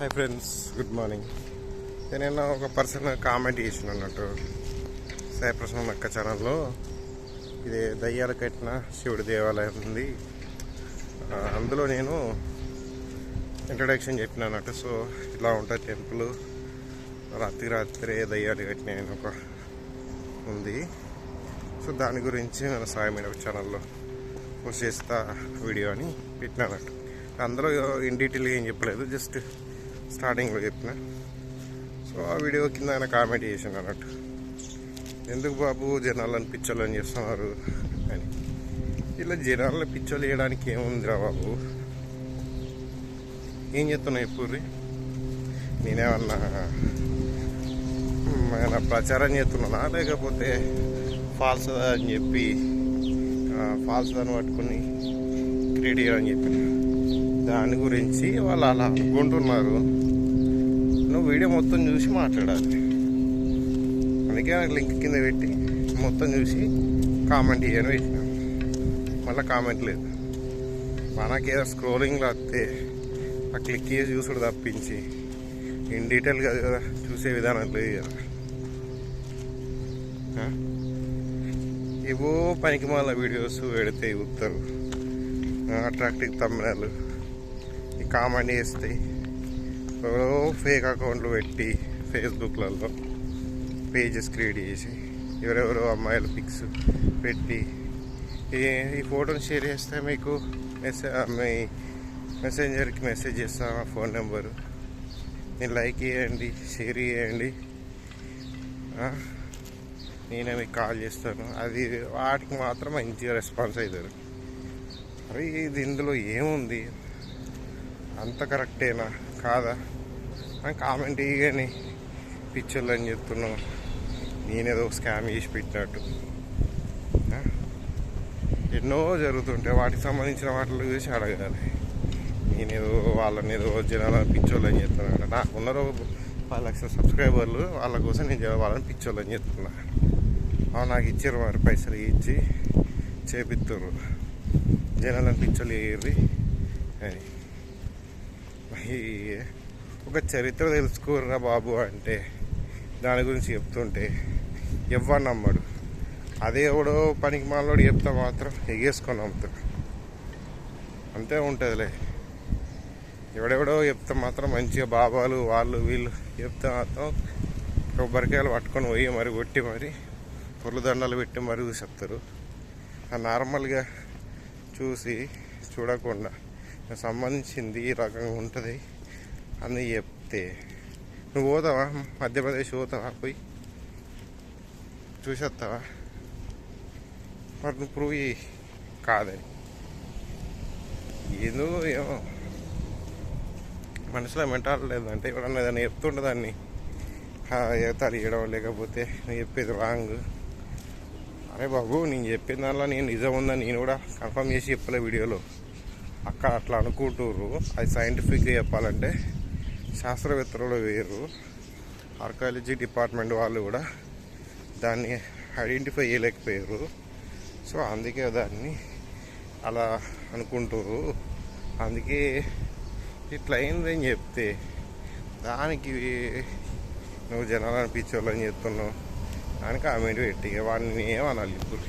Hi friends, good morning. నేను ఒక person comment చేసిన అన్నట్టు సాయిప్రసన్న అక్క ఛానల్లో. ఇది దయ్యాలు కట్టిన శివుడి దేవాలయం ఉంది, అందులో నేను ఇంట్రడక్షన్ చెప్పిన అన్నట్టు. సో ఇలా ఉంటుంది టెంపుల్, రాత్రి దయ్యాలు కట్టిన ఒక ఉంది. సో దాని గురించి మన సాయి మీడియా ఛానల్లో పోస్ట్ చేస్తా వీడియో అని పెట్టిన అన్నట్టు. అందులో ఇన్ డీటెయిల్గా ఏం చెప్పలేదు, జస్ట్ స్టార్టింగ్లో చెప్పిన. సో ఆ వీడియో కింద ఆయన కామెంట్ చేసాను అన్నట్టు, ఎందుకు బాబు జనాలను పిచ్చోళ్ళని చేస్తున్నారు అని. ఇలా జనాలను పిచ్చోళ్ళు వేయడానికి ఏముందిరా బాబు, ఏం చెప్తున్నా ఎప్పుడు నేనేమన్నా ప్రచారం చేస్తున్నానా, లేకపోతే ఫాల్స్ అని చెప్పి ఫాల్స్ దాన్ని పట్టుకుని క్రియేట్ చేయాలని చెప్పిన దాని గురించి వాళ్ళు అలా అనుకుంటున్నారు. నువ్వు వీడియో మొత్తం చూసి మాట్లాడాలి. అందుకే నాకు లింక్ కింద పెట్టి మొత్తం చూసి కామెంట్ చేయని పెట్టిన. మళ్ళీ కామెంట్ లేదు. మనకేదో స్క్రోలింగ్లో వస్తే ఆ క్లిక్ చేసి చూసుడు తప్పించి ఇన్ డీటెయిల్గా చూసే విధానం లేదు కదా. ఏవో పనికి మళ్ళీ వీడియోస్ పెడితే చూస్తారు, అట్రాక్టివ్ థంబ్నెయిల్ ఈ కామెంట్ చేస్తాయి. ఫేక్ అకౌంట్లు పెట్టి ఫేస్బుక్లలో పేజెస్ క్రియేట్ చేసి ఎవరెవరో అమ్మాయిల పిక్స్ పెట్టి ఈ ఫోటోని షేర్ చేస్తే మీకు మీ మెసెంజర్కి మెసేజ్ చేస్తాను ఆ ఫోన్ నెంబరు, నేను లైక్ చేయండి, షేర్ చేయండి, నేనే మీకు కాల్ చేస్తాను. అది వాటికి మాత్రం మంచిగా రెస్పాన్స్ అవుతారు. అరే ఇది ఇందులో ఏముంది, అంత కరెక్టేనా కాదా అని కామెంట్ చేయగానే పిక్చర్లు అని చెప్తున్నావు, నేనేదో స్కామ్ చేసి పెట్టినట్టు. ఎన్నో జరుగుతుంటాయి, వాటికి సంబంధించిన వాటిలో చూసి అడగాలి. నేనేదో వాళ్ళని ఏదో జనాల పిచ్చోళ్ళు అని చెప్తున్నాను. నాకున్నారు 10 లక్షల సబ్స్క్రైబర్లు, వాళ్ళ కోసం నేను వాళ్ళని పిచ్చోళ్ళు అని చెప్తున్నా. నాకు ఇచ్చారు మరి, పైసలు ఇచ్చి చేపిస్తారు, జనాలను పిచ్చోళ్ళు వేయర్రి అని. ఒక చరిత్ర తెలుసుకోర్రా బాబు అంటే దాని గురించి చెప్తుంటే ఎవ్వరు నమ్మడు. అదే ఎవడో పనికి మాలోడు చెప్తా మాత్రం ఎగేసుకొని నమ్ముతాడు. అంతే ఉంటుందిలే. ఎవడెవడో చెప్తే మాత్రం మంచిగా బాబాలు వాళ్ళు వీళ్ళు చెప్తే మాత్రం కొబ్బరికాయలు పట్టుకొని పోయి మరి కొట్టి మరి పొర్లు దండాలు పెట్టి మరి చూసేస్తారు. నార్మల్గా చూసి చూడకుండా సంబంధించింది ఈ రకంగా ఉంటుంది అని చెప్తే నువ్వు పోతావా? మధ్యప్రదేశ్ పోతావా? పోయి చూసేస్తావా? మరి నువ్వు ప్రూవ్ కాదని ఏదో ఏమో మనసులో మెంటాల్ లేదంటే ఎవరన్నా ఏదైనా చెప్తుంటే దాన్ని తలియడం, లేకపోతే నేను చెప్పేది రాంగ్. అరే బాబు, నేను చెప్పిన దానిలో నేను నిజం ఉందని నేను కూడా కన్ఫర్మ్ చేసి చెప్పలే వీడియోలో. అక్కడ అట్లా అనుకుంటుర్రు. అది సైంటిఫిక్గా చెప్పాలంటే శాస్త్రవేత్తలు వేరు, ఆర్కాలజీ డిపార్ట్మెంట్ వాళ్ళు కూడా దాన్ని ఐడెంటిఫై చేయలేకపోయారు. సో అందుకే దాన్ని అలా అనుకుంటుర్రు. అందుకే ఇట్లా అయిందని చెప్తే దానికి నువ్వు జనాలు అనిపించేవాళ్ళని చెప్తున్నావు, దానికి కామెంట్ పెట్టి వాడిని ఏమనాలి ఇప్పుడు.